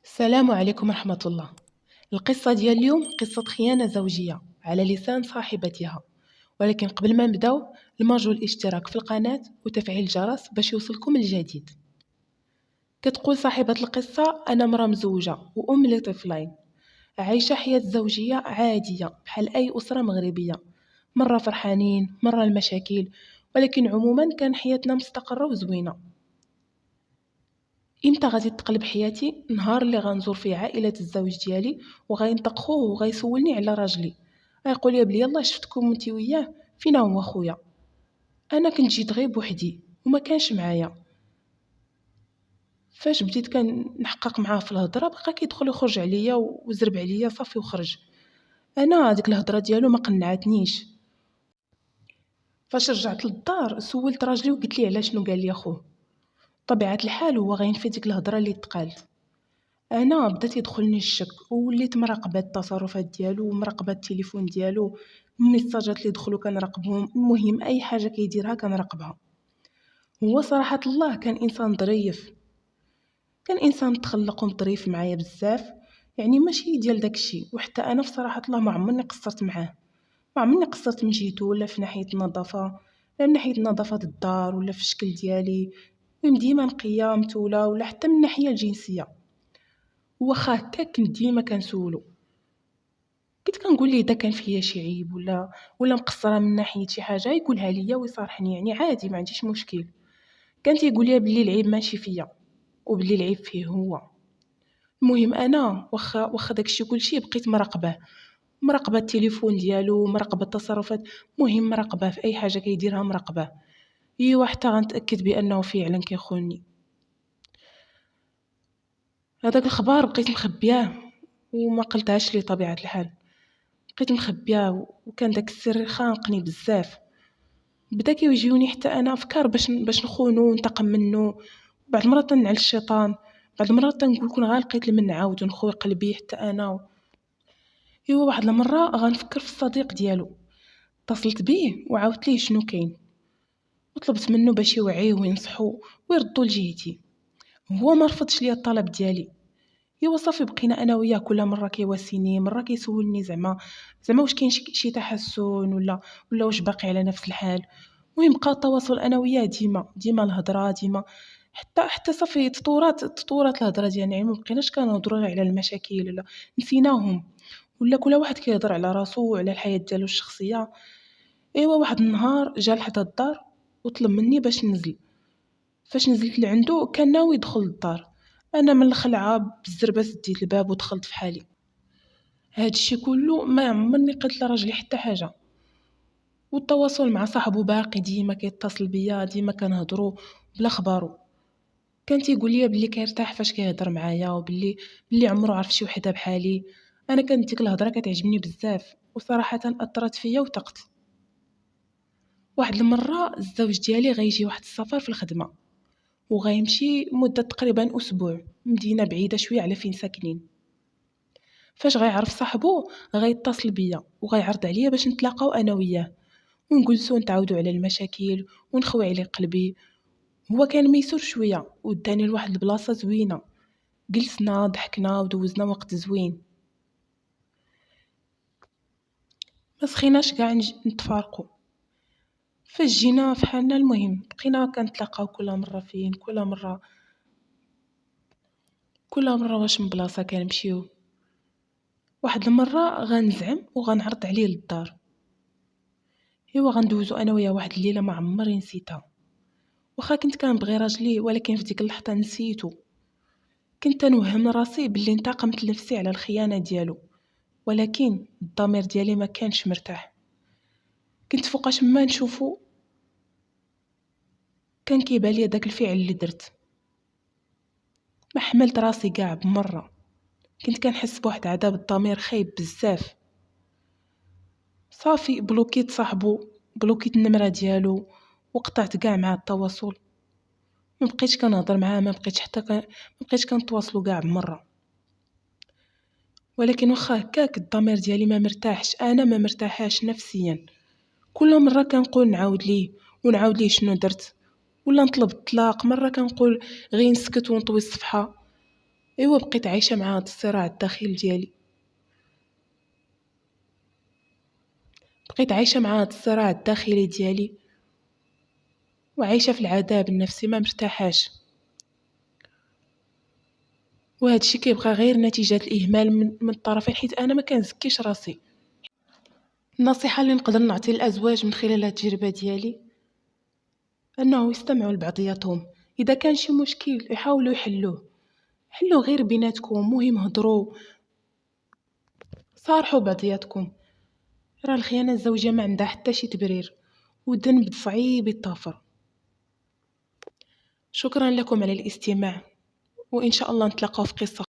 السلام عليكم ورحمة الله. القصة ديال اليوم قصة خيانة زوجية على لسان صاحبتها. ولكن قبل ما نبداو، المرجو الاشتراك في القناة وتفعيل الجرس باش يوصلكم الجديد. كتقول صاحبة القصة: أنا امرأة مزوجة وأم لطفلين، عايشة حياة زوجية عادية بحال أي أسرة مغربية، مرة فرحانين مرة المشاكل، ولكن عموما كان حياتنا مستقرة وزوينة. امتى غادي تقلب حياتي؟ نهار اللي غنزور فيه عائله الزوج ديالي وغينطق خوه وغيسولني على راجلي، غيقول لي بلي يلاه شفتكم انت وياه، فينا هو خويا. انا كنت جيت غير بوحدي وما كانش معايا. فاش بديت كنحقق معاه في الهضره بقى كيدخل يخرج عليا وزرب عليا صافي وخرج. انا هذيك الهضره ديالو ما قنعتنيش. فاش رجعت للدار سولت راجلي وقلت لي على شنو قال لي خوه. طبيعه الحال هو غينفي ديك الهضره اللي تقالت. انا بدات يدخلني الشك ووليت مراقبه التصرفات ديالو ومراقبه التليفون ديالو، الميساجات اللي دخلوا كنراقبهم، المهم اي حاجه كيديرها كنراقبها. هو صراحه الله كان انسان ظريف، كان انسان تخلق وظريف معايا بزاف، يعني ماشي ديال داكشي. وحتى انا في صراحه الله ما عمرني قصرت معاه، ما عمرني قصرت من جهته، ولا في ناحيه النظافه، لا من ناحيه نظافه الدار ولا في الشكل ديالي، المهم ديما نقيه متوله، ولا حتى من الناحيه الجنسيه. واخا هكا كنت ديما كنسولو، كنت كنقول ليه اذا كان فيا شي عيب ولا مقصره من ناحيه شي حاجه يقولها ليا ويصارحني، يعني عادي ما عنديش مشكل. كان تيقول لي بلي العيب ماشي فيا وبلي العيب فيه هو. المهم انا واخا داكشي كلشي بقيت مراقبه، مراقبه التليفون ديالو، مراقبه التصرفات، مهم مراقبه في اي حاجه كيديرها مراقبه. ايوا حتى غنتاكد بانه فعلا كيخونني. هذاك الخبر بقيت مخبياه وما قلتهاش ليه طبيعه الحال، بقيت مخبياه، وكان داك السر خانقني بزاف. بدا كيوجيوني حتى انا افكار باش نخونو وننتقم منه. بعض المرات تنعل الشيطان، بعض المرات تنقول كون غير لقيت من نعاود نخوي قلبي حتى انا. ايوا واحد المره غنفكر في الصديق ديالو، اتصلت بيه وعاودت ليه شنو كاين، وطلبت منه باش يوعيه وينصحو ويردو لجهتي. هو ما رفضش ليا الطلب ديالي. ايوا صافي بقينا انا وياه كل مره كيواسيني، مره كيسولني زعما واش كاين شي تحسن ولا واش باقي على نفس الحال. المهم بقى التواصل انا وياه ديما الهضره ديما، حتى صافي تطورات الهضره ديالنا، يعني ما بقيناش كنهضروا غير على المشاكل ولا نسيناهم، ولا كل واحد كيهضر على راسو وعلى الحياه ديالو الشخصيه. ايوا واحد النهار جا لحد الدار وطلب مني باش ننزل. فاش نزلت لعندو كان ناوي يدخل للدار، انا من الخلعه بالزربه سديت الباب ودخلت في حالي. هاد الشي كله ما عمرني قلت لراجلي حتى حاجه. والتواصل مع صاحبه باقي، ديما كيتصل بيا، ديما كنهضروا بلا خبارو. كان تيقول لي بلي كيرتاح فاش كيهضر معايا، وبلي عمرو عرف شي وحده بحالي. انا كانت ديك الهضره كتعجبني بزاف، وصراحه اثرت فيا وثقت. واحد المره الزوج ديالي غيجي واحد السفر في الخدمه، وغيمشي مده تقريبا اسبوع، مدينه بعيده شويه على فين ساكنين. فاش غيعرف صاحبو غيتصل بيا وغيعرض عليا باش نتلاقاو انا وياه، ونجلسو نتعاودوا على المشاكل ونخوي عليه قلبي. هو كان ميسور شويه وداني لواحد البلاصه زوينه، جلسنا ضحكنا ودوزنا وقت زوين. ما سخيناش كاع نتفارقوا. فاش جينا فحالنا المهم بقينا كنتلاقاو كل مره واش من بلاصه كنمشيو. واحد المره غنزعم وغنعرض عليه للدار. ايوا غندوزو انا وياه واحد الليله ما عمري نسيتها. واخا كنت كنبغي راجلي ولكن في ديك اللحظه نسيتو. كنت نوهم راسي بلي انتقمت لنفسي على الخيانه ديالو، ولكن الضمير ديالي ما كانش مرتاح. كنت فوقاش ما نشوفو كان كيبان لي داك الفعل اللي درت. ما حملت راسي كاع بمره، كنت كنحس بواحد عذاب الضمير خايب بزاف. صافي بلوكيت صاحبو، بلوكيت النمره ديالو، وقطعت كاع مع التواصل. ما بقيتش كنهضر معاه، ما بقيتش كنتواصلوا كاع بمره. ولكن واخا هكاك الضمير ديالي ما مرتاحش، انا ما مرتاحاش نفسيا. كل مره كنقول نعاود ليه شنو درت، ولا نطلب الطلاق. مره كنقول غير نسكت ونطوي الصفحه. ايوا بقيت عايشه مع هذا الصراع الداخلي ديالي، بقيت عايشه مع هذا الصراع الداخلي ديالي وعايشه في العذاب النفسي، ما مرتاحاش. وهذا الشيء كيبقى غير نتيجه الاهمال من الطرفين، حيت انا ما كنزكيش راسي. النصيحه اللي نقدر نعطي للازواج من خلال هذه التجربه ديالي انه يستمعوا لبعضياتهم. اذا كان شي مشكل يحاولوا حلوه غير بيناتكم، مهم هضروا، صارحوا بعضياتكم. راه الخيانه الزوجيه ما عندها حتى شي تبرير، والذنب صعيب يتغفر. شكرا لكم على الاستماع، وان شاء الله نتلاقاو في قصه